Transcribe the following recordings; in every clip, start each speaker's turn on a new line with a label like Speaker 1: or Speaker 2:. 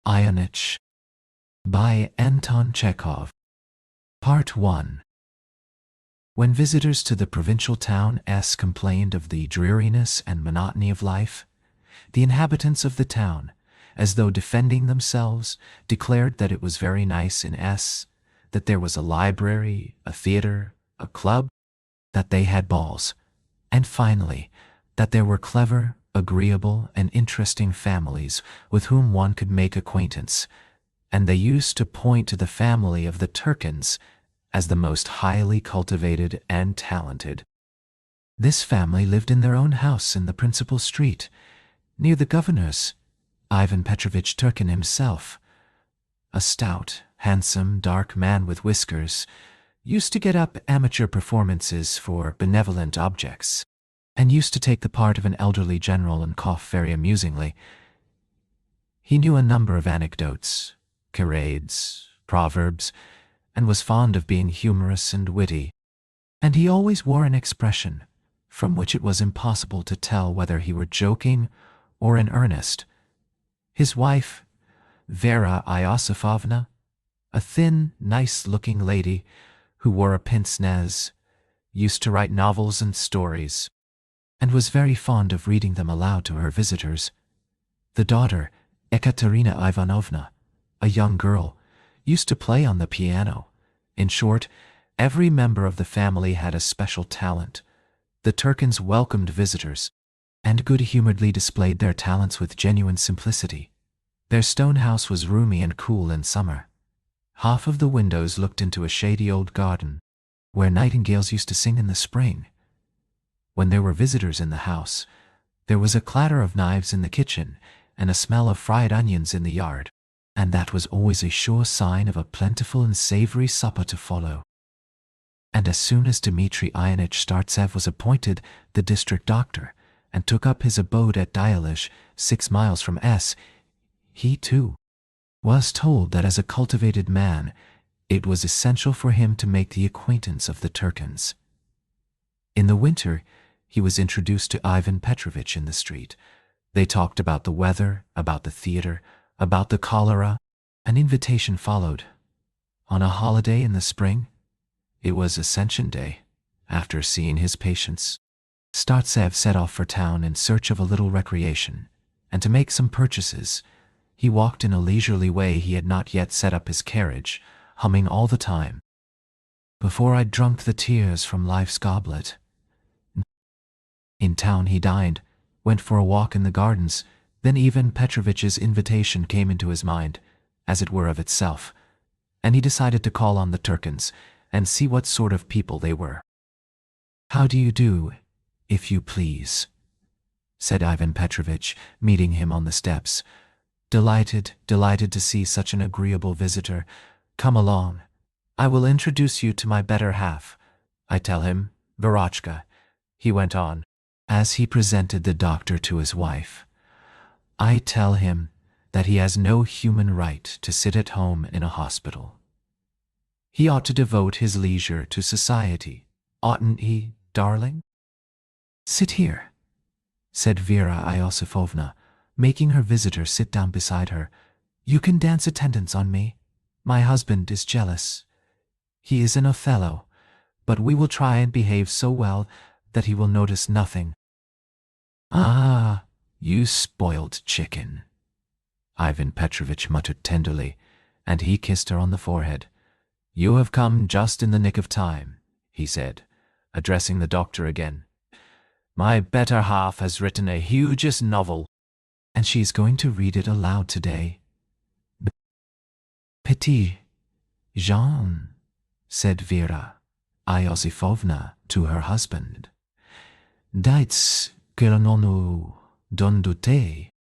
Speaker 1: Ionitch by Anton Chekhov. Part 1. When visitors to the provincial town S complained of the dreariness and monotony of life, the inhabitants of the town, as though defending themselves, declared that it was very nice in S, that there was a library, a theater, a club, that they had balls, and finally, that there were clever, agreeable, and interesting families with whom one could make acquaintance, and they used to point to the family of the Turkins as the most highly cultivated and talented. This family lived in their own house in the principal street, near the governor's, Ivan Petrovich Turkin himself. A stout, handsome, dark man with whiskers used to get up amateur performances for benevolent objects, and used to take the part of an elderly general and cough very amusingly. He knew a number of anecdotes, charades, proverbs, and was fond of being humorous and witty, and he always wore an expression from which it was impossible to tell whether he were joking or in earnest. His wife, Vera Iosifovna, a thin, nice-looking lady who wore a pince-nez, used to write novels and stories, and was very fond of reading them aloud to her visitors. The daughter, Ekaterina Ivanovna, a young girl, used to play on the piano. In short, every member of the family had a special talent. The Turkins welcomed visitors, and good-humoredly displayed their talents with genuine simplicity. Their stone house was roomy and cool in summer. Half of the windows looked into a shady old garden, where nightingales used to sing in the spring. When there were visitors in the house, there was a clatter of knives in the kitchen and a smell of fried onions in the yard, and that was always a sure sign of a plentiful and savory supper to follow. And as soon as Dmitri Ionitch Startsev was appointed the district doctor and took up his abode at Ionitch, 6 miles from S, he, too, was told that as a cultivated man, it was essential for him to make the acquaintance of the Turkins. In the winter, he was introduced to Ivan Petrovich in the street. They talked about the weather, about the theater, about the cholera. An invitation followed. On a holiday in the spring, it was Ascension Day, after seeing his patients, Startsev set off for town in search of a little recreation, and to make some purchases. He walked in a leisurely way. He had not yet set up his carriage, humming all the time, "Before I drunk the tears from life's goblet." In town he dined, went for a walk in the gardens. Then Ivan Petrovich's invitation came into his mind, as it were of itself, and he decided to call on the Turkins and see what sort of people they were. "How do you do, if you please?" said Ivan Petrovich, meeting him on the steps. Delighted to see such an agreeable visitor. Come along. I will introduce you to my better half. I tell him, Verochka," he went on, as he presented the doctor to his wife. "I tell him that he has no human right to sit at home in a hospital. He ought to devote his leisure to society, oughtn't he, darling?" "Sit here," said Vera Iosifovna, making her visitor sit down beside her. "You can dance attendance on me. My husband is jealous. He is an Othello, but we will try and behave so well that he will notice nothing." "Ah, you spoiled chicken," Ivan Petrovich muttered tenderly, and he kissed her on the forehead. "You have come just in the nick of time," he said, addressing the doctor again. "My better half has written a hugest novel, and she is going to read it aloud today." "Petit Jean," said Vera Iosifovna to her husband. "Dites que l'on nous donne du thé."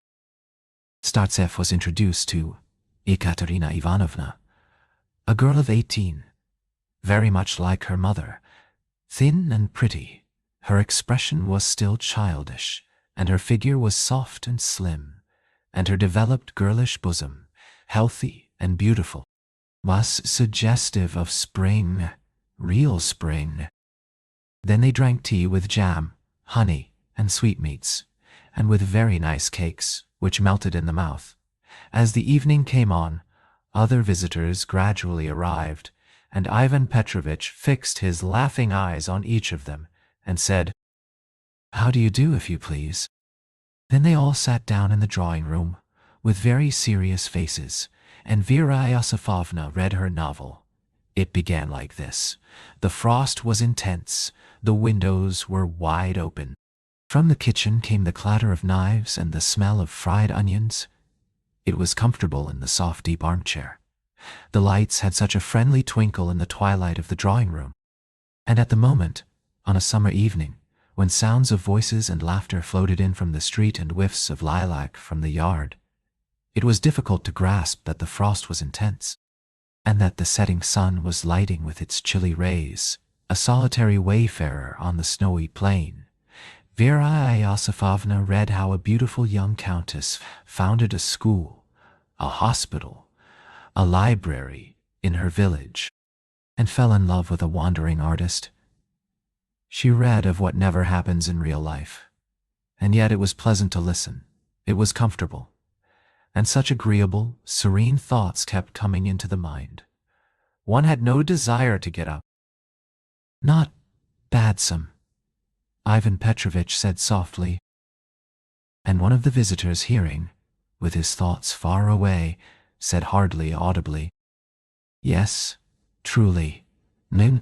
Speaker 1: Startsev was introduced to Ekaterina Ivanovna, a girl of 18, very much like her mother, thin and pretty. Her expression was still childish, and her figure was soft and slim, and her developed girlish bosom, healthy and beautiful, was suggestive of spring, real spring. Then they drank tea with jam, honey, and sweetmeats, and with very nice cakes, which melted in the mouth, As the evening came on, other visitors gradually arrived, and Ivan Petrovitch fixed his laughing eyes on each of them and said, "How do you do, if you please?" Then they all sat down in the drawing room with very serious faces, and Vera Iosifovna read her novel. It began like this. The frost was intense. The windows were wide open. From the kitchen came the clatter of knives and the smell of fried onions. It was comfortable in the soft, deep armchair. The lights had such a friendly twinkle in the twilight of the drawing room. And at the moment, on a summer evening, when sounds of voices and laughter floated in from the street and whiffs of lilac from the yard, it was difficult to grasp that the frost was intense, and that the setting sun was lighting with its chilly rays a solitary wayfarer on the snowy plain. Vera Iosifovna read how a beautiful young countess founded a school, a hospital, a library in her village, and fell in love with a wandering artist. She read of what never happens in real life, and yet it was pleasant to listen. It was comfortable, and such agreeable, serene thoughts kept coming into the mind. One had no desire to get up. "Not badsome," Ivan Petrovitch said softly, and one of the visitors, hearing, with his thoughts far away, said hardly audibly, "Yes, truly. 1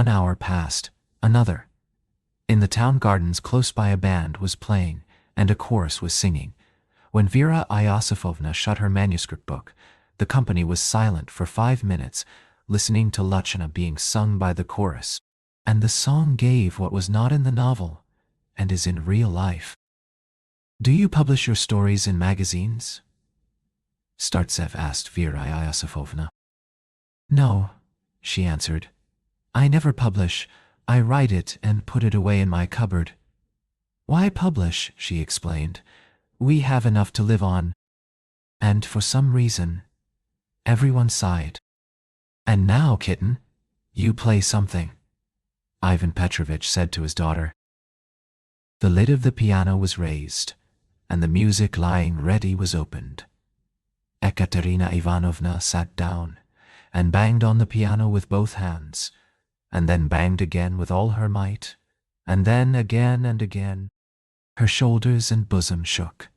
Speaker 1: hour passed, another. In the town gardens close by a band was playing, and a chorus was singing. When Vera Iosifovna shut her manuscript book, the company was silent for 5 minutes, listening to Luchina being sung by the chorus, and the song gave what was not in the novel and is in real life. "Do you publish your stories in magazines?" Startsev asked Vera Iosifovna. "No," she answered. "I never publish. I write it and put it away in my cupboard." "Why publish?" she explained. "We have enough to live on." And for some reason, everyone sighed. "And now, kitten, you play something," Ivan Petrovitch said to his daughter. The lid of the piano was raised, and the music lying ready was opened. Ekaterina Ivanovna sat down and banged on the piano with both hands, and then banged again with all her might, and then again and again. Her shoulders and bosom shook.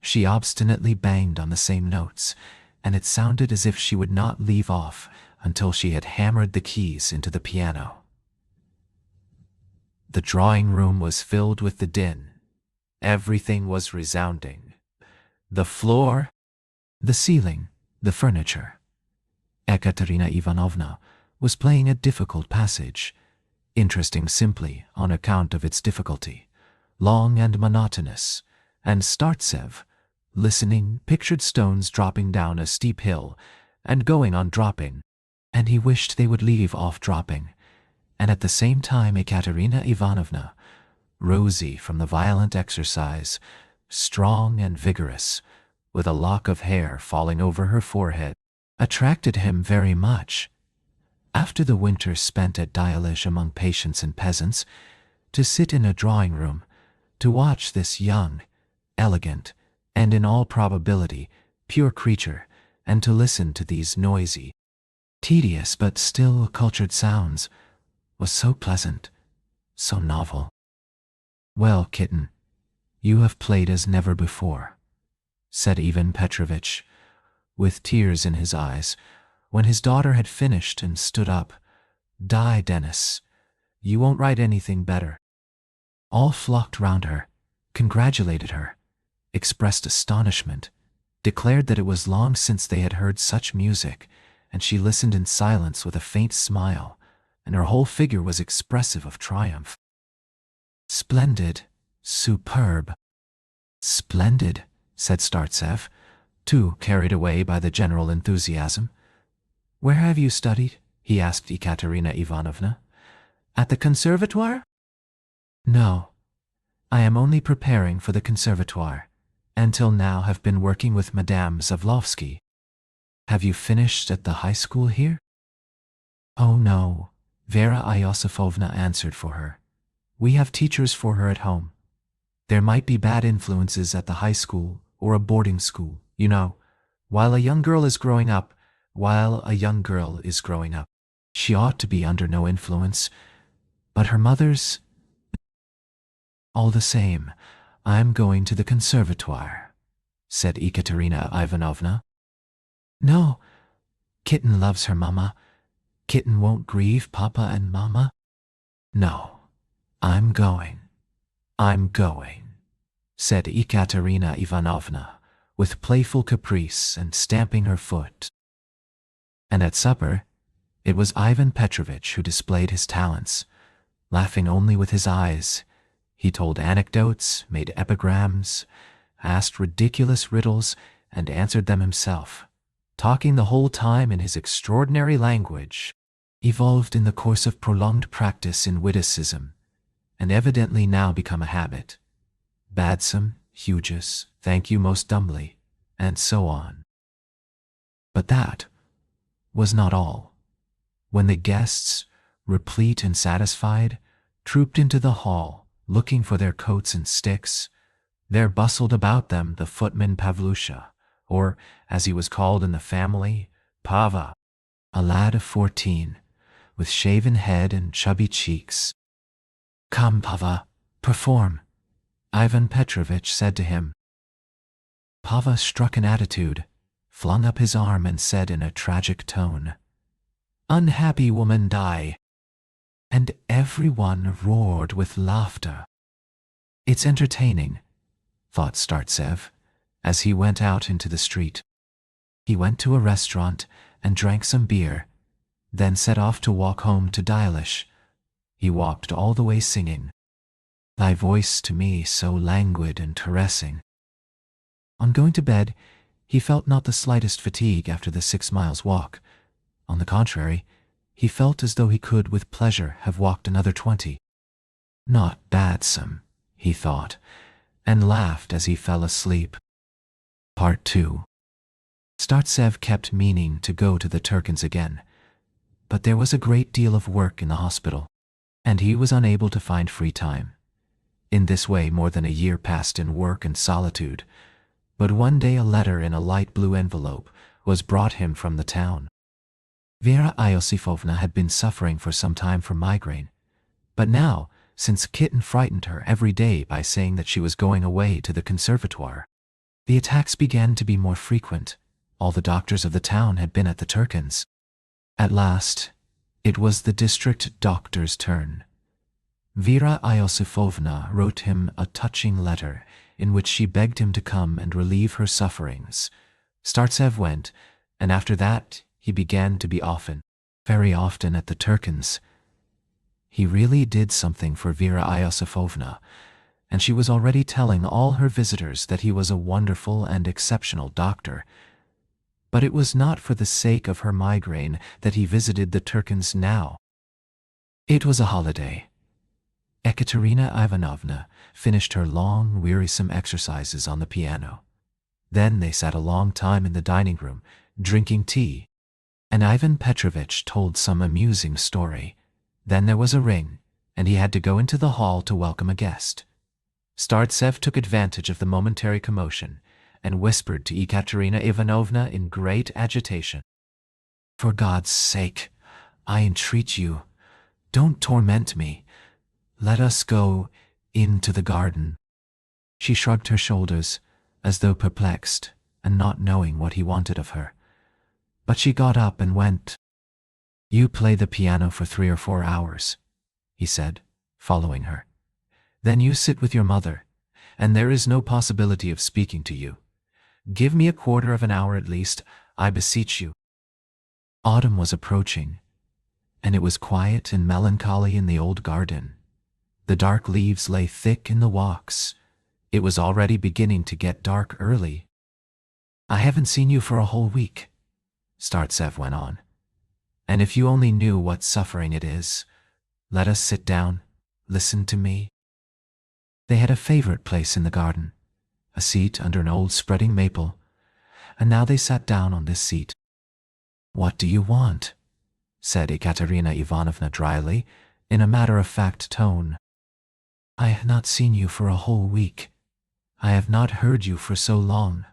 Speaker 1: She obstinately banged on the same notes, and it sounded as if she would not leave off until she had hammered the keys into the piano. The drawing room was filled with the din. Everything was resounding. The floor, the ceiling, the furniture. Ekaterina Ivanovna was playing a difficult passage, interesting simply on account of its difficulty, long and monotonous, and Startsev, listening, pictured stones dropping down a steep hill and going on dropping, and he wished they would leave off dropping, and at the same time Ekaterina Ivanovna, rosy from the violent exercise, strong and vigorous, with a lock of hair falling over her forehead, attracted him very much. After the winter spent at Ionitch among patients and peasants, to sit in a drawing room, to watch this young, elegant, and in all probability pure creature, and to listen to these noisy, tedious but still cultured sounds, was so pleasant, so novel. "Well, kitten, you have played as never before," said Ivan Petrovitch, with tears in his eyes, when his daughter had finished and stood up. "Die, Denis. You won't write anything better." All flocked round her, congratulated her, expressed astonishment, declared that it was long since they had heard such music, and she listened in silence with a faint smile, and her whole figure was expressive of triumph. "Splendid, superb." "Splendid," said Startsev, too carried away by the general enthusiasm. "Where have you studied?" he asked Ekaterina Ivanovna. "At the conservatoire?" "No, I am only preparing for the conservatoire, and till now have been working with Madame Zavlovsky." "Have you finished at the high school here?" "Oh no," Vera Iosifovna answered for her. "We have teachers for her at home. There might be bad influences at the high school or a boarding school, you know, while a young girl is growing up, she ought to be under no influence, but her mother's... All the same, I'm going to the conservatoire, said Ekaterina Ivanovna. No, Kitten loves her mama. Kitten won't grieve papa and mama. No, I'm going, said Ekaterina Ivanovna, with playful caprice and stamping her foot. And at supper, it was Ivan Petrovitch who displayed his talents. Laughing only with his eyes, he told anecdotes, made epigrams, asked ridiculous riddles, and answered them himself, talking the whole time in his extraordinary language, evolved in the course of prolonged practice in witticism, and evidently now become a habit. Badsome, hugeous, thank you most dumbly, and so on. But that was not all. When the guests, replete and satisfied, trooped into the hall, looking for their coats and sticks, there bustled about them the footman Pavlusha, or, as he was called in the family, Pava, a lad of 14, with shaven head and chubby cheeks. Come, Pava, perform, Ivan Petrovitch said to him. Pava struck an attitude, flung up his arm and said in a tragic tone, Unhappy woman die. And everyone roared with laughter. It's entertaining, thought Startsev, as he went out into the street. He went to a restaurant and drank some beer, then set off to walk home to Ionitch. He walked all the way singing, Thy voice to me so languid and caressing. On going to bed, he felt not the slightest fatigue after the 6 miles walk. On the contrary, he felt as though he could with pleasure have walked another 20. Not badsome, he thought, and laughed as he fell asleep. Part 2. Startsev kept meaning to go to the Turkins again, but there was a great deal of work in the hospital, and he was unable to find free time. In this way more than a year passed in work and solitude, but one day a letter in a light blue envelope was brought him from the town. Vera Iosifovna had been suffering for some time from migraine, but now, since Kitten frightened her every day by saying that she was going away to the conservatoire, the attacks began to be more frequent. All the doctors of the town had been at the Turkins. At last, it was the district doctor's turn. Vera Iosifovna wrote him a touching letter in which she begged him to come and relieve her sufferings. Startsev went, and after that he began to be often, very often at the Turkins. He really did something for Vera Iosifovna, and she was already telling all her visitors that he was a wonderful and exceptional doctor. But it was not for the sake of her migraine that he visited the Turkins now. It was a holiday. Ekaterina Ivanovna finished her long, wearisome exercises on the piano. Then they sat a long time in the dining room, drinking tea, and Ivan Petrovitch told some amusing story. Then there was a ring, and he had to go into the hall to welcome a guest. Startsev took advantage of the momentary commotion and whispered to Ekaterina Ivanovna in great agitation, For God's sake, I entreat you, don't torment me. Let us go into the garden. She shrugged her shoulders, as though perplexed and not knowing what he wanted of her. But she got up and went. You play the piano for 3 or 4 hours, he said, following her. Then you sit with your mother, and there is no possibility of speaking to you. Give me a quarter of an hour at least, I beseech you. Autumn was approaching, and it was quiet and melancholy in the old garden. The dark leaves lay thick in the walks. It was already beginning to get dark early. I haven't seen you for a whole week, Startsev went on. And if you only knew what suffering it is, let us sit down, listen to me. They had a favorite place in the garden, a seat under an old spreading maple, and now they sat down on this seat. What do you want? Said Ekaterina Ivanovna dryly, in a matter-of-fact tone. I have not seen you for a whole week. I have not heard you for so long.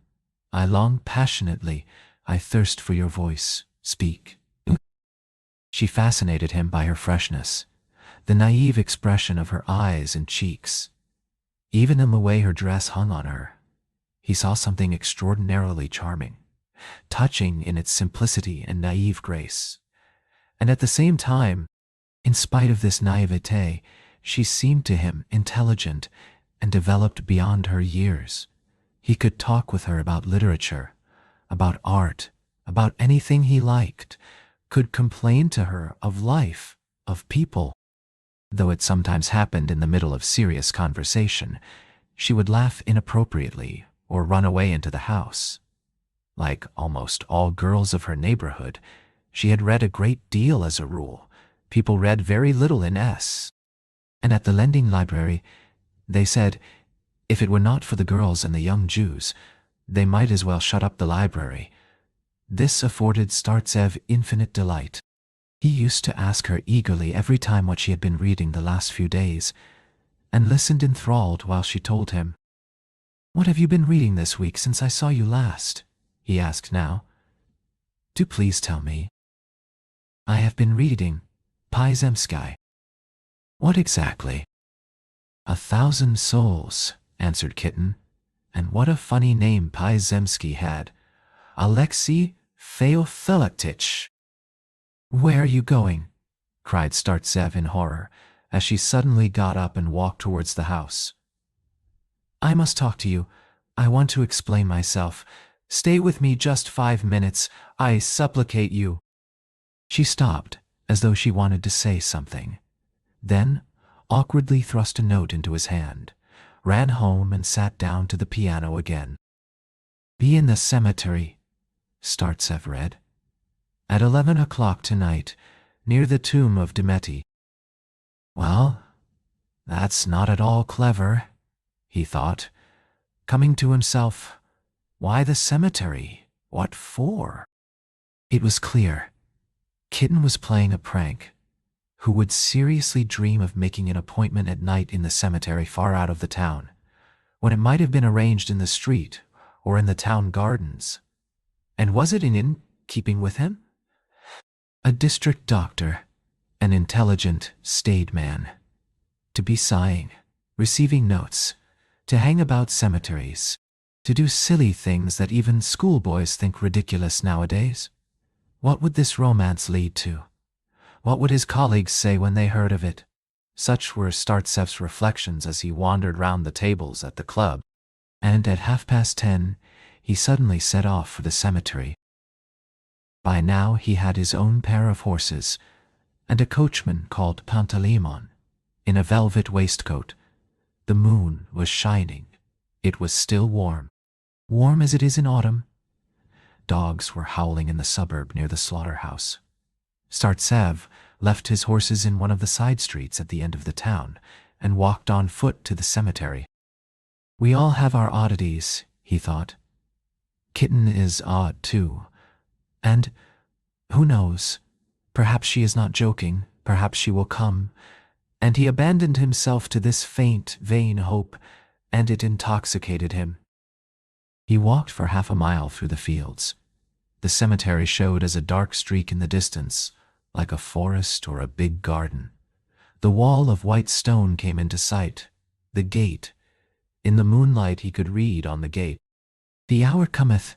Speaker 1: I long passionately. I thirst for your voice. Speak. She fascinated him by her freshness, the naive expression of her eyes and cheeks. Even in the way her dress hung on her, he saw something extraordinarily charming, touching in its simplicity and naive grace. And at the same time, in spite of this naivete, she seemed to him intelligent and developed beyond her years. He could talk with her about literature, about art, about anything he liked, could complain to her of life, of people. Though it sometimes happened in the middle of serious conversation, she would laugh inappropriately or run away into the house. Like almost all girls of her neighborhood, she had read a great deal as a rule. People read very little in S. And at the lending library, they said, if it were not for the girls and the young Jews, they might as well shut up the library. This afforded Startsev infinite delight. He used to ask her eagerly every time what she had been reading the last few days, and listened enthralled while she told him. "What have you been reading this week since I saw you last?" he asked now. "Do please tell me." "I have been reading Pie-Zemsky." "What exactly?" "1,000 Souls," answered Kitten. And what a funny name Pie-Zemsky had. Alexei Feofilaktych. "Where are you going?" cried Startsev in horror, as she suddenly got up and walked towards the house. "I must talk to you. I want to explain myself. Stay with me just 5 minutes, I supplicate you." She stopped, as though she wanted to say something. Then, awkwardly thrust a note into his hand, ran home and sat down to the piano again. "Be in the cemetery," Startsev read. "At 11 o'clock tonight, near the tomb of Demeti." Well, that's not at all clever, he thought. Coming to himself, why the cemetery? What for? It was clear. Kitten was playing a prank. Who would seriously dream of making an appointment at night in the cemetery far out of the town, when it might have been arranged in the street or in the town gardens? And was it in keeping with him? A district doctor, an intelligent, staid man. To be sighing, receiving notes, to hang about cemeteries, to do silly things that even schoolboys think ridiculous nowadays. What would this romance lead to? What would his colleagues say when they heard of it? Such were Startsev's reflections as he wandered round the tables at the club, and at 10:30 he suddenly set off for the cemetery. By now he had his own pair of horses, and a coachman called Pantaleimon, in a velvet waistcoat. The moon was shining. It was still warm, warm as it is in autumn. Dogs were howling in the suburb near the slaughterhouse. Startsev left his horses in one of the side streets at the end of the town and walked on foot to the cemetery. We all have our oddities, he thought. Kitten is odd too. And, who knows, perhaps she is not joking, perhaps she will come. And he abandoned himself to this faint, vain hope, and it intoxicated him. He walked for 1/2 mile through the fields. The cemetery showed as a dark streak in the distance, like a forest or a big garden. The wall of white stone came into sight, the gate. In the moonlight he could read on the gate, "The hour cometh."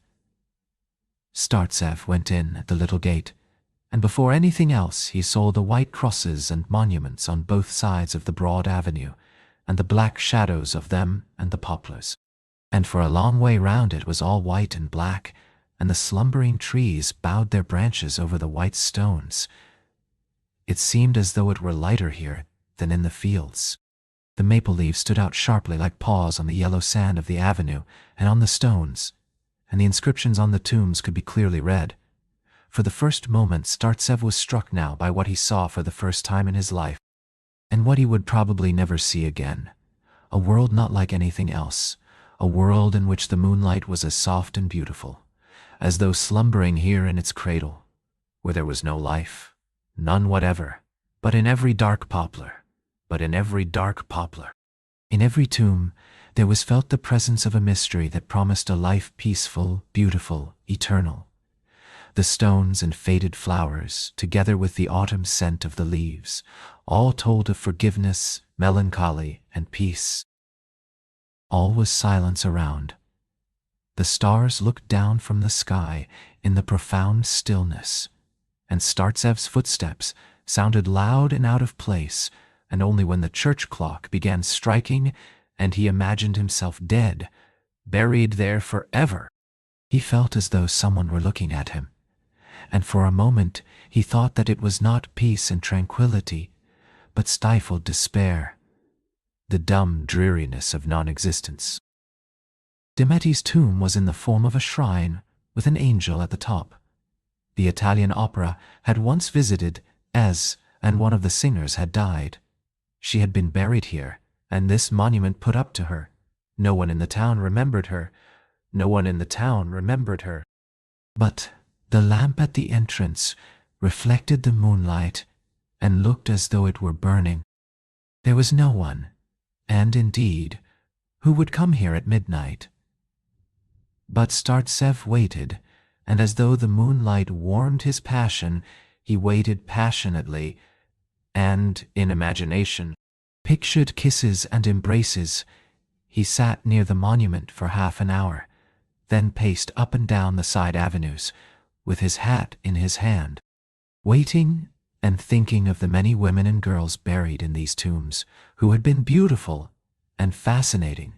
Speaker 1: Startsev went in at the little gate, and before anything else he saw the white crosses and monuments on both sides of the broad avenue, and the black shadows of them and the poplars. And for a long way round it was all white and black, and the slumbering trees bowed their branches over the white stones. It seemed as though it were lighter here than in the fields. The maple leaves stood out sharply like paws on the yellow sand of the avenue and on the stones, and the inscriptions on the tombs could be clearly read. For the first moment Startsev was struck now by what he saw for the first time in his life, and what he would probably never see again. A world not like anything else, a world in which the moonlight was as soft and beautiful, as though slumbering here in its cradle, where there was no life, none whatever, but in every dark poplar, In every tomb, there was felt the presence of a mystery that promised a life peaceful, beautiful, eternal. The stones and faded flowers, together with the autumn scent of the leaves, all told of forgiveness, melancholy, and peace. All was silence around. The stars looked down from the sky in the profound stillness, and Startsev's footsteps sounded loud and out of place, and only when the church clock began striking and he imagined himself dead, buried there forever, he felt as though someone were looking at him, and for a moment he thought that it was not peace and tranquility, but stifled despair, the dumb dreariness of non-existence. Demetti's tomb was in the form of a shrine with an angel at the top. The Italian opera had once visited Ez, and one of the singers had died. She had been buried here, and this monument put up to her. No one in the town remembered her. No one in the town remembered her. But the lamp at the entrance reflected the moonlight and looked as though it were burning. There was no one, and indeed, who would come here at midnight? But Startsev waited, and as though the moonlight warmed his passion, he waited passionately, and, in imagination, pictured kisses and embraces. He sat near the monument for half an hour, then paced up and down the side avenues, with his hat in his hand, waiting and thinking of the many women and girls buried in these tombs, who had been beautiful and fascinating,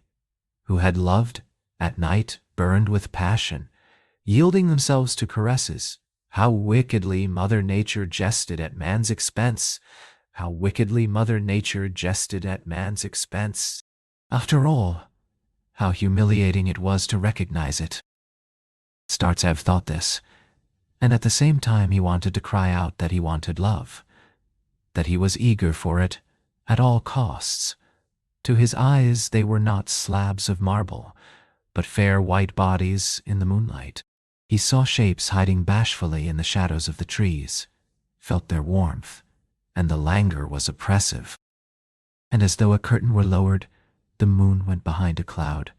Speaker 1: who had loved, at night burned with passion, yielding themselves to caresses. How wickedly Mother Nature jested at man's expense! How wickedly Mother Nature jested at man's expense! After all, how humiliating it was to recognize it. Startsev thought this, and at the same time he wanted to cry out that he wanted love, that he was eager for it at all costs. To his eyes they were not slabs of marble, but fair white bodies in the moonlight. He saw shapes hiding bashfully in the shadows of the trees, felt their warmth, and the languor was oppressive. And as though a curtain were lowered, the moon went behind a cloud,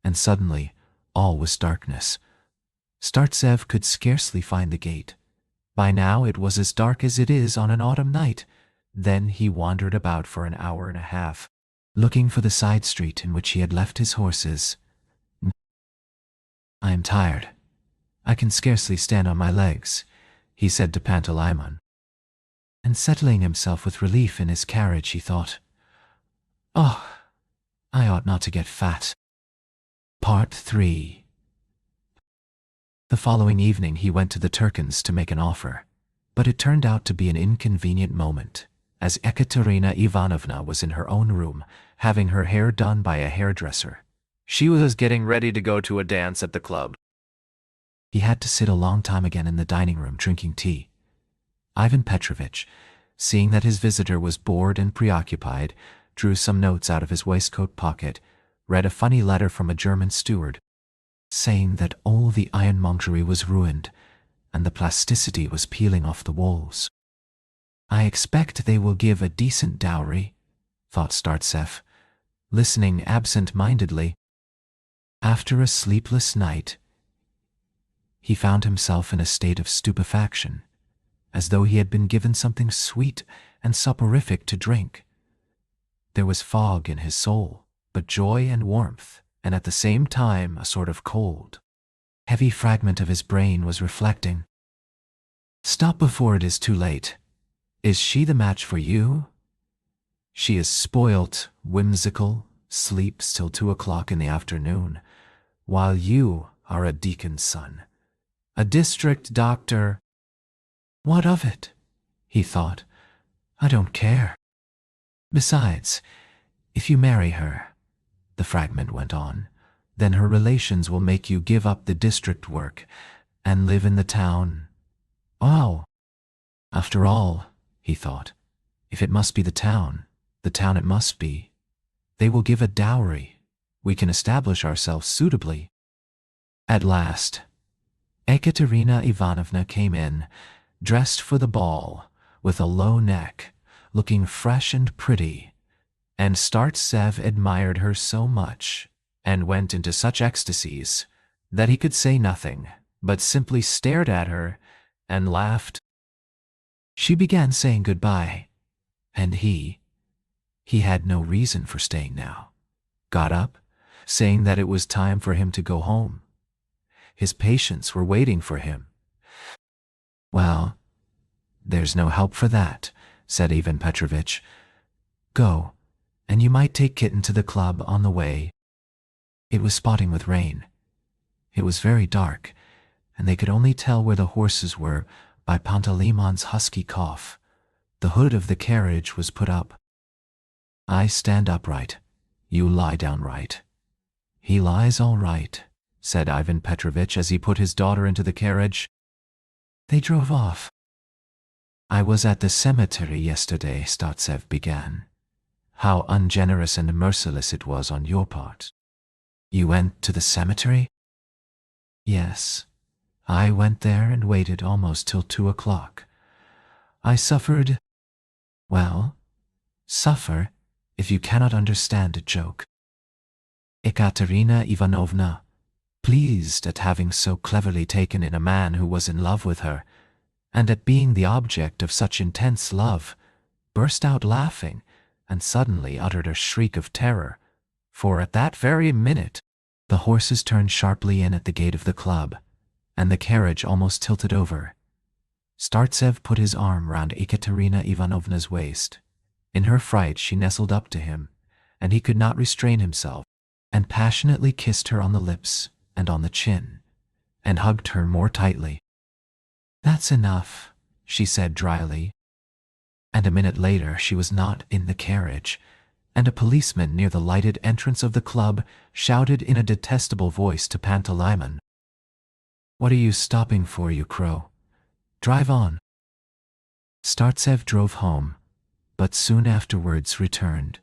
Speaker 1: and suddenly all was darkness. Startsev could scarcely find the gate. By now it was as dark as it is on an autumn night. Then he wandered about for an hour and a half, looking for the side street in which he had left his horses. "I am tired. I can scarcely stand on my legs," he said to Pantalaimon. And settling himself with relief in his carriage, he thought, "Oh, I ought not to get fat." Part 3. The following evening he went to the Turkins to make an offer, but it turned out to be an inconvenient moment, as Ekaterina Ivanovna was in her own room, having her hair done by a hairdresser. She was getting ready to go to a dance at the club. He had to sit a long time again in the dining room drinking tea. Ivan Petrovitch, seeing that his visitor was bored and preoccupied, drew some notes out of his waistcoat pocket, read a funny letter from a German steward, saying that all the ironmongery was ruined and the plasticity was peeling off the walls. "I expect they will give a decent dowry," thought Startsev, listening absent-mindedly. After a sleepless night, he found himself in a state of stupefaction, as though he had been given something sweet and soporific to drink. There was fog in his soul, but joy and warmth, and at the same time a sort of cold. Heavy fragment of his brain was reflecting, "Stop before it is too late. Is she the match for you? She is spoilt, whimsical, sleeps till 2 o'clock in the afternoon, while you are a deacon's son, a district doctor." "What of it?" he thought. "I don't care. Besides, if you marry her," the fragment went on, "then her relations will make you give up the district work and live in the town." "Oh, after all," he thought, "if it must be the town it must be. They will give a dowry. We can establish ourselves suitably." At last, Ekaterina Ivanovna came in, dressed for the ball, with a low neck, looking fresh and pretty, And Startsev admired her so much and went into such ecstasies that he could say nothing, but simply stared at her and laughed. She began saying goodbye, and he had no reason for staying now, got up, saying that it was time for him to go home. His patients were waiting for him. "Well, there's no help for that," said Ivan Petrovitch. "Go, and you might take Kitten to the club on the way." It was spotting with rain. It was very dark, and they could only tell where the horses were by Pantalemon's husky cough. The hood of the carriage was put up. "I stand upright. You lie down right." "He lies all right," said Ivan Petrovitch as he put his daughter into the carriage. They drove off. "I was at the cemetery yesterday," Startsev began. "How ungenerous and merciless it was on your part." "You went to the cemetery?" "Yes. I went there and waited almost till 2 o'clock. I suffered, well, suffer, if you cannot understand a joke. Ekaterina Ivanovna, pleased at having so cleverly taken in a man who was in love with her, and at being the object of such intense love, burst out laughing and suddenly uttered a shriek of terror, for at that very minute the horses turned sharply in at the gate of the club, and the carriage almost tilted over. Startsev put his arm round Ekaterina Ivanovna's waist. In her fright she nestled up to him, and he could not restrain himself, and passionately kissed her on the lips and on the chin, and hugged her more tightly. "That's enough," she said dryly. And a minute later she was not in the carriage, and a policeman near the lighted entrance of the club shouted in a detestable voice to Pantalaimon, "What are you stopping for, you crow? Drive on." Startsev drove home, but soon afterwards returned.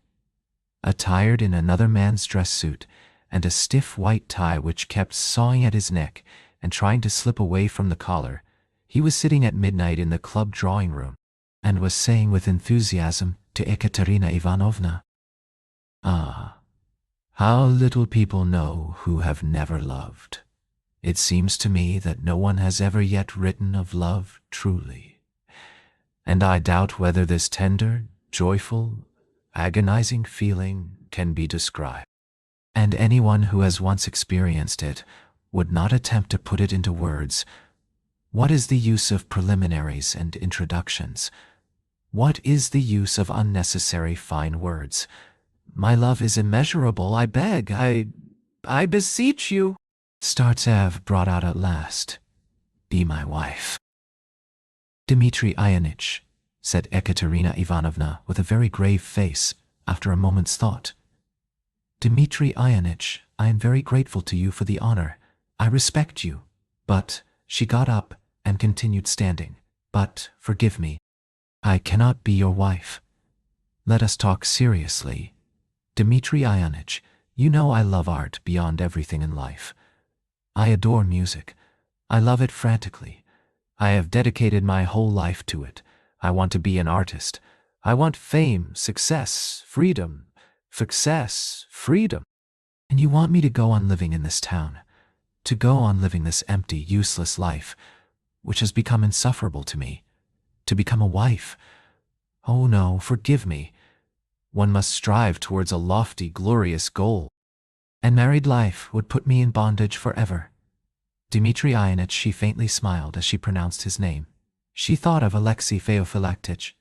Speaker 1: Attired in another man's dress suit and a stiff white tie which kept sawing at his neck and trying to slip away from the collar, he was sitting at midnight in the club drawing-room and was saying with enthusiasm to Ekaterina Ivanovna, "Ah, how little people know who have never loved. It seems to me that no one has ever yet written of love truly, and I doubt whether this tender, joyful, agonizing feeling can be described. And anyone who has once experienced it would not attempt to put it into words. What is the use of preliminaries and introductions? What is the use of unnecessary fine words? My love is immeasurable, I beg, I beseech you." Startsev brought out at last, "Be my wife." "Dmitri Ionitch," said Ekaterina Ivanovna with a very grave face after a moment's thought. "Dmitri Ionitch, I am very grateful to you for the honor. I respect you, but," she got up and continued standing, "but, forgive me, I cannot be your wife. Let us talk seriously. Dmitri Ionitch, you know I love art beyond everything in life. I adore music. I love it frantically. I have dedicated my whole life to it. I want to be an artist. I want fame, success, freedom. Success, freedom. And you want me to go on living in this town, to go on living this empty, useless life, which has become insufferable to me, to become a wife. Oh no, forgive me. One must strive towards a lofty, glorious goal, and married life would put me in bondage forever." Dmitri Ionitch, she faintly smiled as she pronounced his name. She thought of Alexei Feofilaktych.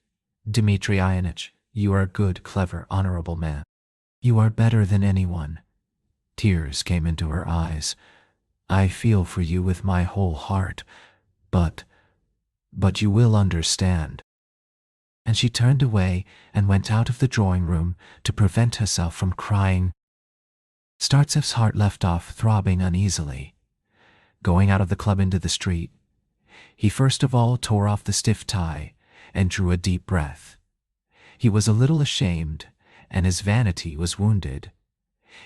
Speaker 1: "Dmitri Ionitch, you are a good, clever, honorable man. You are better than anyone." Tears came into her eyes. "I feel for you with my whole heart, but you will understand." And she turned away and went out of the drawing-room to prevent herself from crying. Startsev's heart left off throbbing uneasily. Going out of the club into the street, he first of all tore off the stiff tie and drew a deep breath. He was a little ashamed, and his vanity was wounded.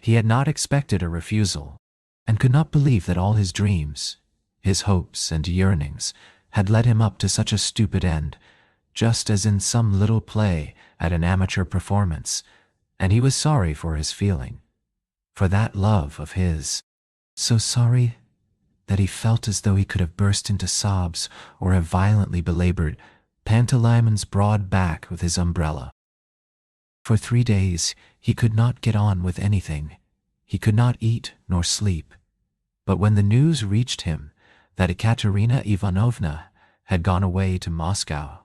Speaker 1: He had not expected a refusal, and could not believe that all his dreams, his hopes and yearnings, had led him up to such a stupid end, just as in some little play at an amateur performance, and he was sorry for his feeling, for that love of his. So sorry that he felt as though he could have burst into sobs or have violently belabored Pantalemon's broad back with his umbrella. For 3 days he could not get on with anything. He could not eat nor sleep. But when the news reached him that Ekaterina Ivanovna had gone away to Moscow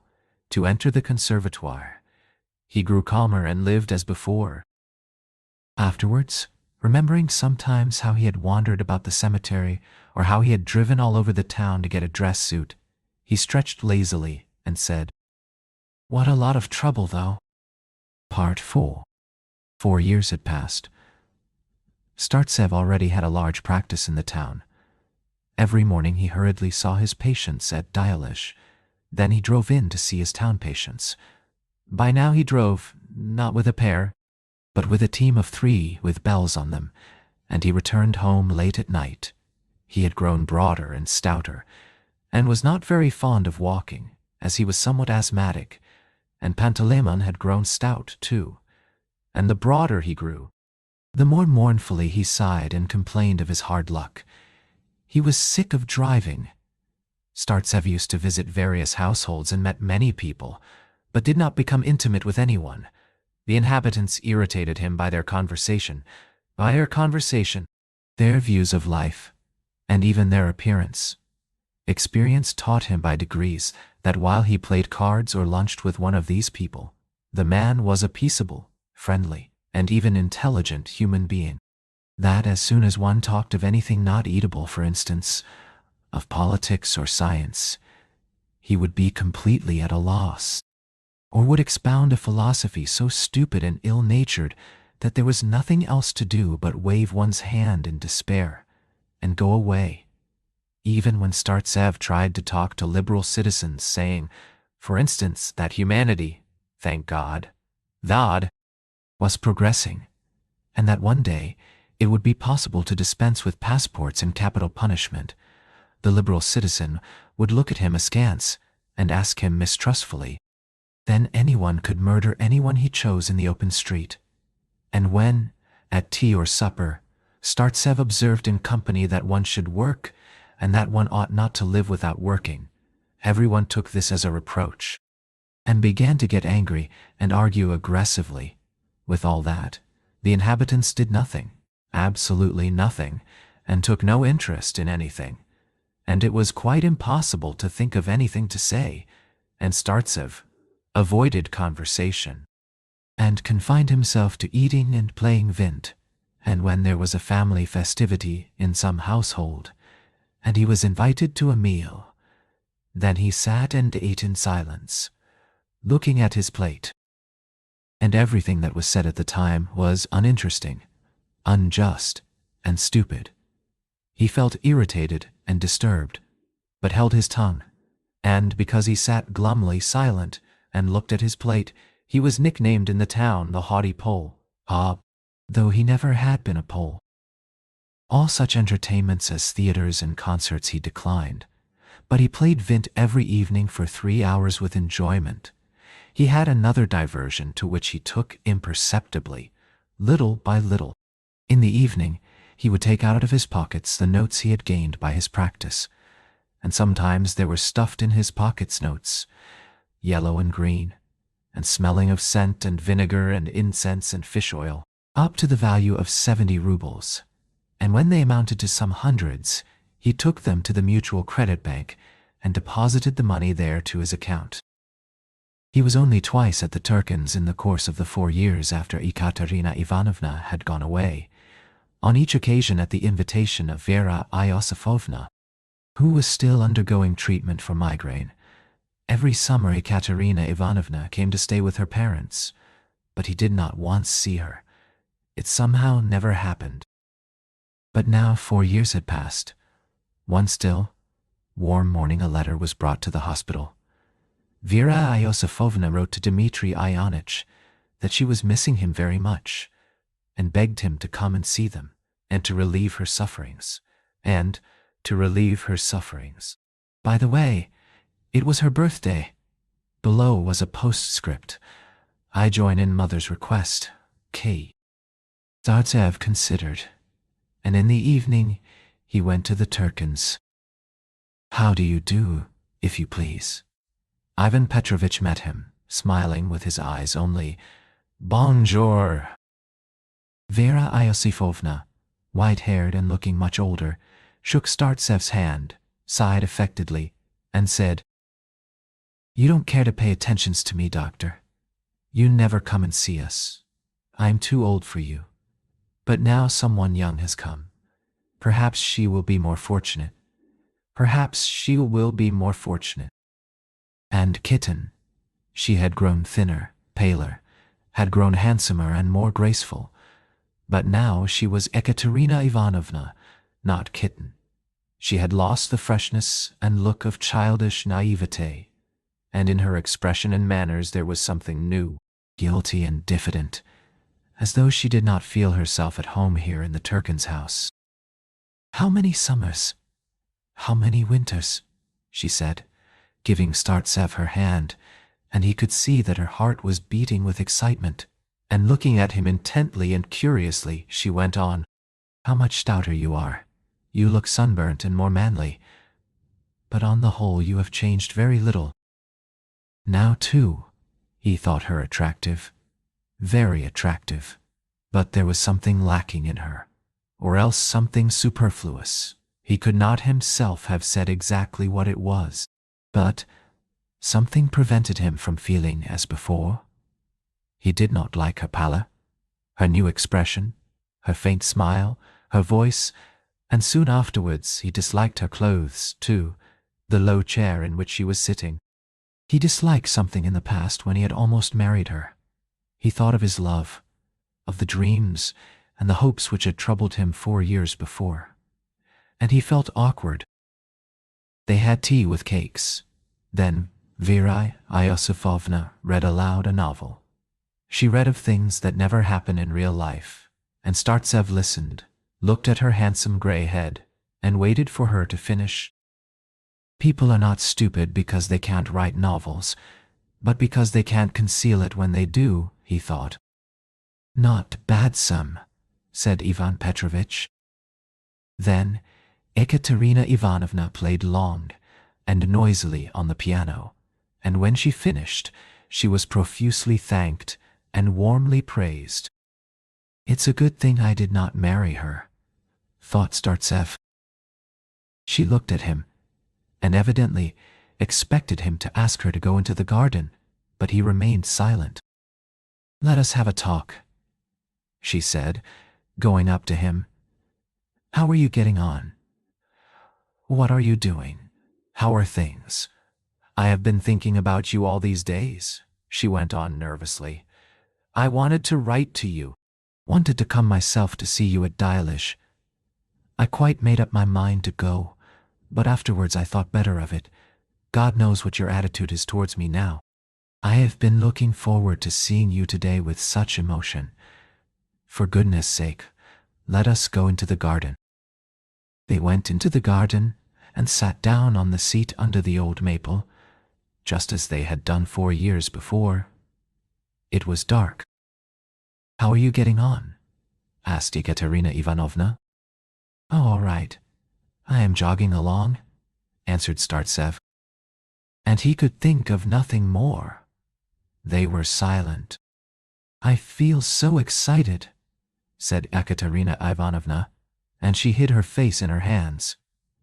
Speaker 1: to enter the conservatoire, he grew calmer and lived as before. Afterwards, remembering sometimes how he had wandered about the cemetery or how he had driven all over the town to get a dress suit, he stretched lazily and said, "What a lot of trouble, though." Part 4. 4 years had passed. Startsev already had a large practice in the town. Every morning he hurriedly saw his patients at Ionitch. Then he drove in to see his town patients. By now he drove, not with a pair, but with a team of 3 with bells on them, and he returned home late at night. He had grown broader and stouter, and was not very fond of walking, as he was somewhat asthmatic, and Pantalemon had grown stout too, and the broader he grew, the more mournfully he sighed and complained of his hard luck. He was sick of driving. Startsev used to visit various households and met many people, but did not become intimate with anyone. The inhabitants irritated him by their conversation, their views of life, and even their appearance. Experience taught him by degrees that while he played cards or lunched with one of these people, the man was a peaceable, friendly, and even intelligent human being. That as soon as one talked of anything not eatable, for instance, of politics or science, he would be completely at a loss, or would expound a philosophy so stupid and ill-natured that there was nothing else to do but wave one's hand in despair and go away. Even when Startsev tried to talk to liberal citizens, saying, for instance, that humanity, thank God, was progressing, and that one day it would be possible to dispense with passports and capital punishment, the liberal citizen would look at him askance and ask him mistrustfully, then anyone could murder anyone he chose in the open street. And when, at tea or supper, Startsev observed in company that one should work and that one ought not to live without working, everyone took this as a reproach, and began to get angry and argue aggressively. With all that, the inhabitants did nothing, absolutely nothing, and took no interest in anything, and it was quite impossible to think of anything to say, and Startsev avoided conversation, and confined himself to eating and playing vint, and when there was a family festivity in some household, and he was invited to a meal, then he sat and ate in silence, looking at his plate. And everything that was said at the time was uninteresting, unjust, and stupid. He felt irritated and disturbed, but held his tongue, and because he sat glumly silent and looked at his plate, he was nicknamed in the town the haughty Pole, though he never had been a Pole. All such entertainments as theaters and concerts he declined, but he played vint every evening for 3 hours with enjoyment. He had another diversion to which he took imperceptibly, little by little. In the evening, he would take out of his pockets the notes he had gained by his practice, and sometimes there were stuffed in his pockets notes, yellow and green, and smelling of scent and vinegar and incense and fish oil, up to the value of 70 rubles. And when they amounted to some hundreds, he took them to the Mutual Credit Bank and deposited the money there to his account. He was only twice at the Turkins in the course of the 4 years after Ekaterina Ivanovna had gone away, on each occasion at the invitation of Vera Iosifovna, who was still undergoing treatment for migraine. Every summer Ekaterina Ivanovna came to stay with her parents, but he did not once see her. It somehow never happened. But now 4 years had passed. One still, warm morning a letter was brought to the hospital. Vera Iosifovna wrote to Dmitri Ionitch that she was missing him very much, and begged him to come and see them, and to relieve her sufferings, By the way, it was her birthday. Below was a postscript. I join in Mother's request. Okay. Startsev considered, and in the evening he went to the Turkins. How do you do, if you please? Ivan Petrovich met him, smiling with his eyes only. Bonjour. Vera Iosifovna, white-haired and looking much older, shook Startsev's hand, sighed affectedly, and said, You don't care to pay attentions to me, doctor. You never come and see us. I am too old for you. But now someone young has come. Perhaps she will be more fortunate. Perhaps she will be more fortunate. And Kitten, she had grown thinner, paler, had grown handsomer and more graceful. But now she was Ekaterina Ivanovna, not Kitten. She had lost the freshness and look of childish naivete, and in her expression and manners there was something new, guilty and diffident, as though she did not feel herself at home here in the Turkin's house. How many summers, how many winters, she said, giving Startsev her hand, and he could see that her heart was beating with excitement, and looking at him intently and curiously, she went on, How much stouter you are. You look sunburnt and more manly, but on the whole you have changed very little. Now, too, he thought her attractive, very attractive, but there was something lacking in her, or else something superfluous. He could not himself have said exactly what it was, but something prevented him from feeling as before. He did not like her pallor, her new expression, her faint smile, her voice, and soon afterwards he disliked her clothes, too, the low chair in which she was sitting. He disliked something in the past when he had almost married her. He thought of his love, of the dreams and the hopes which had troubled him 4 years before, and he felt awkward. They had tea with cakes. Then Vera Iosifovna read aloud a novel. She read of things that never happen in real life, and Startsev listened, looked at her handsome gray head, and waited for her to finish. People are not stupid because they can't write novels, but because they can't conceal it when they do, he thought. Not bad some, said Ivan Petrovich. Then Ekaterina Ivanovna played long and noisily on the piano, and when she finished, she was profusely thanked and warmly praised. It's a good thing I did not marry her, thought Startsev. She looked at him, and evidently expected him to ask her to go into the garden, but he remained silent. Let us have a talk, she said, going up to him. How are you getting on? What are you doing? How are things? I have been thinking about you all these days, she went on nervously. I wanted to write to you, wanted to come myself to see you at Ionitch. I quite made up my mind to go, but afterwards I thought better of it. God knows what your attitude is towards me now. I have been looking forward to seeing you today with such emotion. For goodness sake, let us go into the garden. They went into the garden and sat down on the seat under the old maple, just as they had done 4 years before. It was dark. How are you getting on? Asked Ekaterina Ivanovna. Oh, all right. I am jogging along, answered Startsev. And he could think of nothing more. They were silent. I feel so excited, said Ekaterina Ivanovna, and she hid her face in her hands.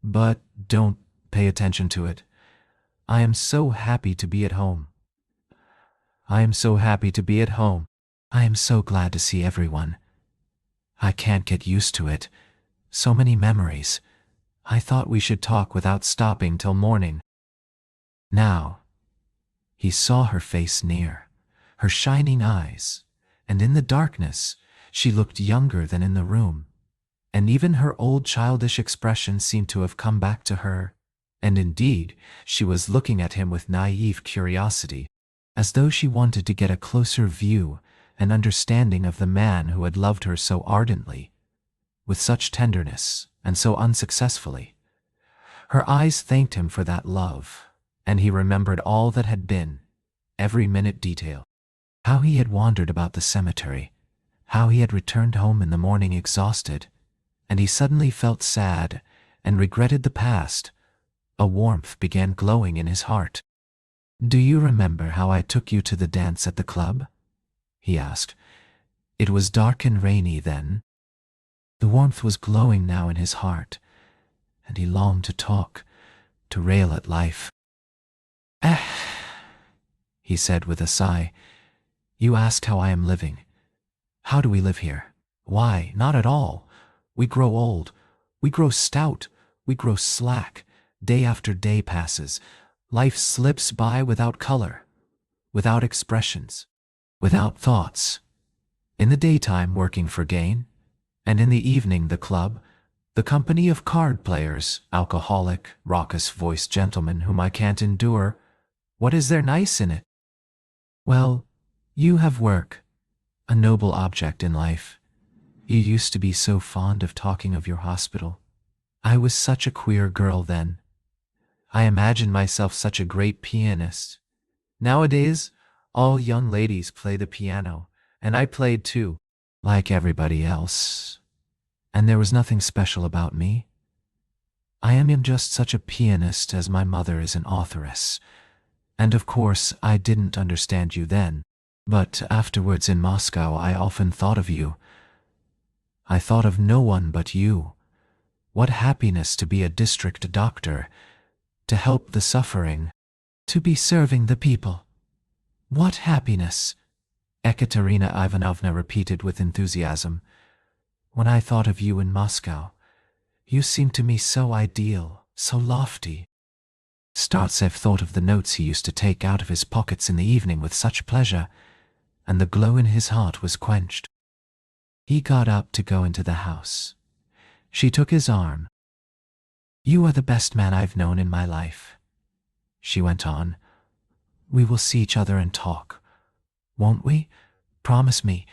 Speaker 1: But don't pay attention to it. I am so happy to be at home. I am so happy to be at home. I am so glad to see everyone. I can't get used to it. So many memories. I thought we should talk without stopping till morning. Now, he saw her face near, her shining eyes, and in the darkness she looked younger than in the room, and even her old childish expression seemed to have come back to her, and indeed she was looking at him with naive curiosity, as though she wanted to get a closer view and understanding of the man who had loved her so ardently, with such tenderness, and so unsuccessfully. Her eyes thanked him for that love, and he remembered all that had been, every minute detail. How he had wandered about the cemetery, how he had returned home in the morning exhausted, and he suddenly felt sad and regretted the past. A warmth began glowing in his heart. "Do you remember how I took you to the dance at the club?" he asked. "It was dark and rainy then." The warmth was glowing now in his heart, and he longed to talk, to rail at life. "Eh," he said with a sigh. "You ask how I am living. How do we live here? Why, not at all. We grow old. We grow stout. We grow slack. Day after day passes. Life slips by without color, without expressions, without thoughts. In the daytime working for gain, and in the evening the club, the company of card players, alcoholic, raucous-voiced gentlemen whom I can't endure. What is there nice in it? Well, you have work, a noble object in life. You used to be so fond of talking of your hospital. I was such a queer girl then. I imagined myself such a great pianist. Nowadays, all young ladies play the piano, and I played too, like everybody else. And there was nothing special about me. I am just such a pianist as my mother is an authoress. And of course, I didn't understand you then. But afterwards in Moscow, I often thought of you. I thought of no one but you. What happiness to be a district doctor, to help the suffering, to be serving the people. What happiness!" Ekaterina Ivanovna repeated with enthusiasm. "When I thought of you in Moscow, you seemed to me so ideal, so lofty." Startsev thought of the notes he used to take out of his pockets in the evening with such pleasure, and the glow in his heart was quenched. He got up to go into the house. She took his arm. "You are the best man I've known in my life," she went on. "We will see each other and talk, won't we? Promise me.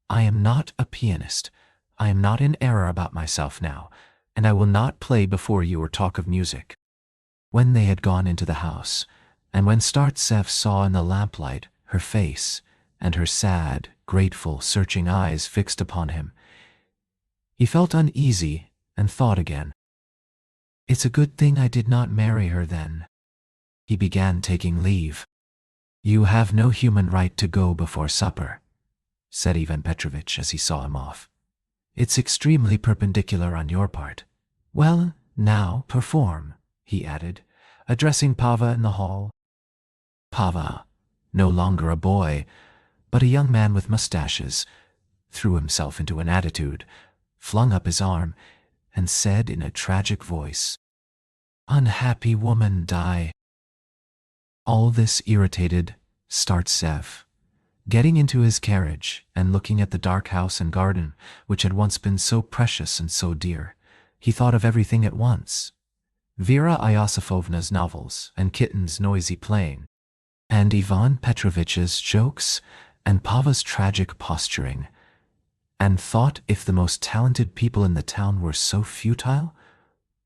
Speaker 1: I am not a pianist. I am not in error about myself now, and I will not play before you or talk of music." When they had gone into the house, and when Startsev saw in the lamplight her face and her sad, grateful, searching eyes fixed upon him, he felt uneasy and thought again. "It's a good thing I did not marry her then." He began taking leave. "You have no human right to go before supper," said Ivan Petrovitch as he saw him off. "It's extremely perpendicular on your part. Well, now perform," he added, addressing Pava in the hall. Pava, no longer a boy, but a young man with mustaches, threw himself into an attitude, flung up his arm, and said in a tragic voice, "Unhappy woman, die." All this irritated Startsev. Getting into his carriage and looking at the dark house and garden, which had once been so precious and so dear, he thought of everything at once. Vera Iosifovna's novels and Kitten's noisy playing, and Ivan Petrovitch's jokes and Pava's tragic posturing, and thought if the most talented people in the town were so futile,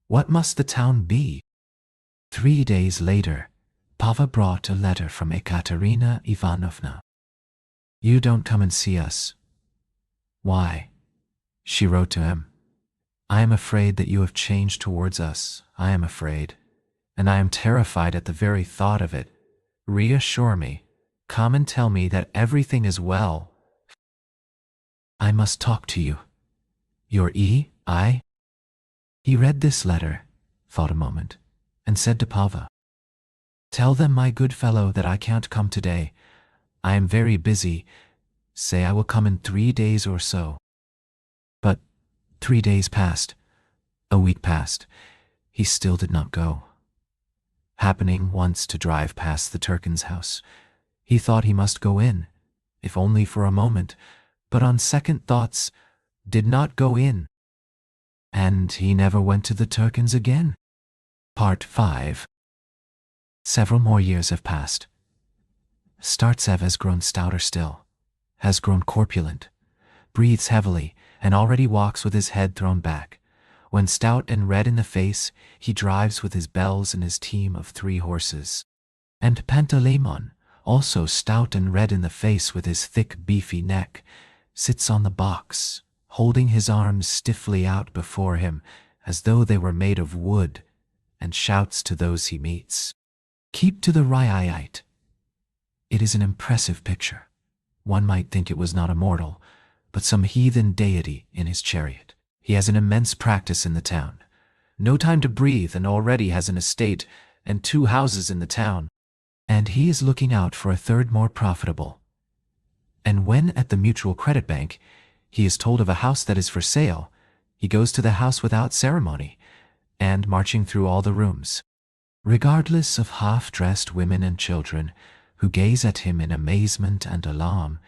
Speaker 1: what must the town be? 3 days later, Pava brought a letter from Ekaterina Ivanovna. "You don't come and see us." "Why?" She wrote to him. "I am afraid that you have changed towards us. I am afraid, and I am terrified at the very thought of it. Reassure me. Come and tell me that everything is well. I must talk to you. Your E.I." He read this letter, thought a moment, and said to Pava, "Tell them, my good fellow, that I can't come today. I am very busy. Say I will come in 3 days or so." But 3 days passed. A week passed. He still did not go. Happening once to drive past the Turkin's house, he thought he must go in, if only for a moment, but on second thoughts, did not go in. And he never went to the Turkins again. Part 5. Several more years have passed. Startsev has grown stouter still, has grown corpulent, breathes heavily, and already walks with his head thrown back. When stout and red in the face, he drives with his bells and his team of 3 horses. And Pantaleimon, also stout and red in the face with his thick, beefy neck, sits on the box, holding his arms stiffly out before him as though they were made of wood, and shouts to those he meets, "Keep to the right." It is an impressive picture. One might think it was not a mortal, but some heathen deity in his chariot. He has an immense practice in the town. No time to breathe, and already has an estate and 2 houses in the town. And he is looking out for a third more profitable. And when at the Mutual Credit Bank he is told of a house that is for sale, he goes to the house without ceremony, and marching through all the rooms, regardless of half-dressed women and children who gaze at him in amazement and alarm,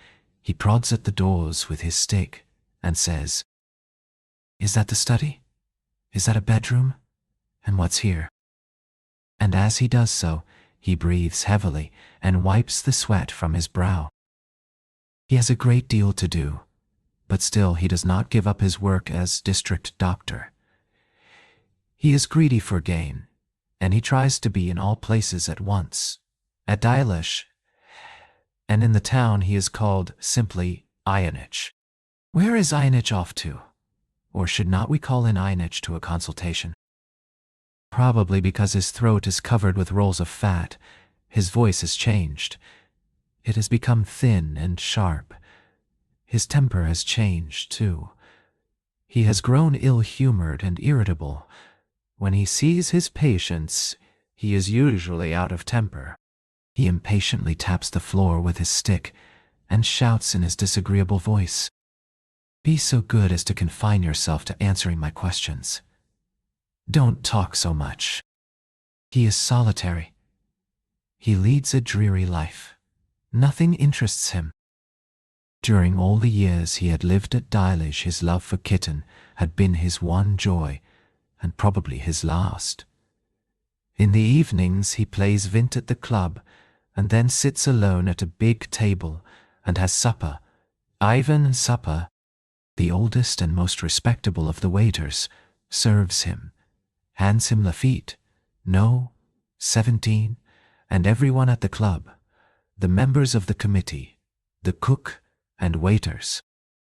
Speaker 1: he prods at the doors with his stick and says, "Is that the study? Is that a bedroom? And what's here?" And as he does so, he breathes heavily and wipes the sweat from his brow. He has a great deal to do, but still he does not give up his work as district doctor. He is greedy for gain, and he tries to be in all places at once. At Ionitch, and in the town he is called simply Ionitch. Where is Ionitch off to? Or should not we call in Ionitch to a consultation? Probably because his throat is covered with rolls of fat, his voice has changed. It has become thin and sharp. His temper has changed, too. He has grown ill-humored and irritable. When he sees his patients, he is usually out of temper. He impatiently taps the floor with his stick and shouts in his disagreeable voice, "Be so good as to confine yourself to answering my questions. Don't talk so much." He is solitary. He leads a dreary life. Nothing interests him. During all the years he had lived at Ionitch, his love for Kitten had been his one joy, and probably his last. In the evenings he plays vint at the club, and then sits alone at a big table and has supper. Ivan Supper, the oldest and most respectable of the waiters, serves him, hands him Lafitte, No, 17, and everyone at the club, the members of the committee, the cook and waiters,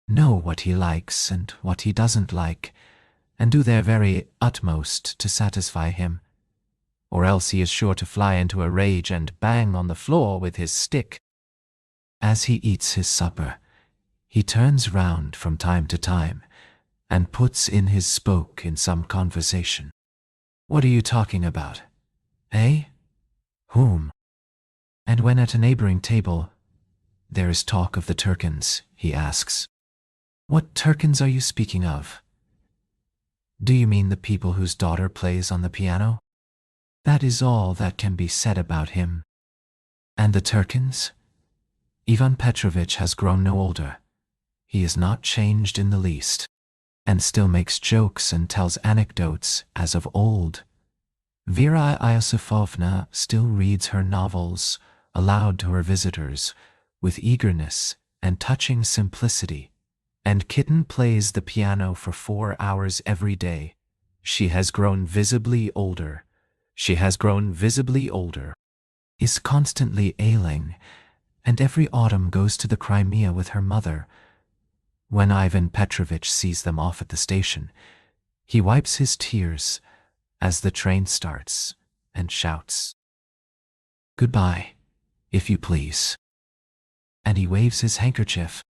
Speaker 1: know what he likes and what he doesn't like, and do their very utmost to satisfy him, or else he is sure to fly into a rage and bang on the floor with his stick. As he eats his supper, he turns round from time to time and puts in his spoke in some conversation. "What are you talking about? Eh? Whom?" And when at a neighboring table there is talk of the Turkins, he asks, "What Turkins are you speaking of? Do you mean the people whose daughter plays on the piano?" That is all that can be said about him. And the Turkins? Ivan Petrovitch has grown no older. He is not changed in the least, and still makes jokes and tells anecdotes as of old. Vera Iosifovna still reads her novels aloud to her visitors with eagerness and touching simplicity, and Kitten plays the piano for 4 hours every day. She has grown visibly older. Is constantly ailing, and every autumn goes to the Crimea with her mother. When Ivan Petrovitch sees them off at the station, he wipes his tears as the train starts and shouts, "Goodbye, if you please." And he waves his handkerchief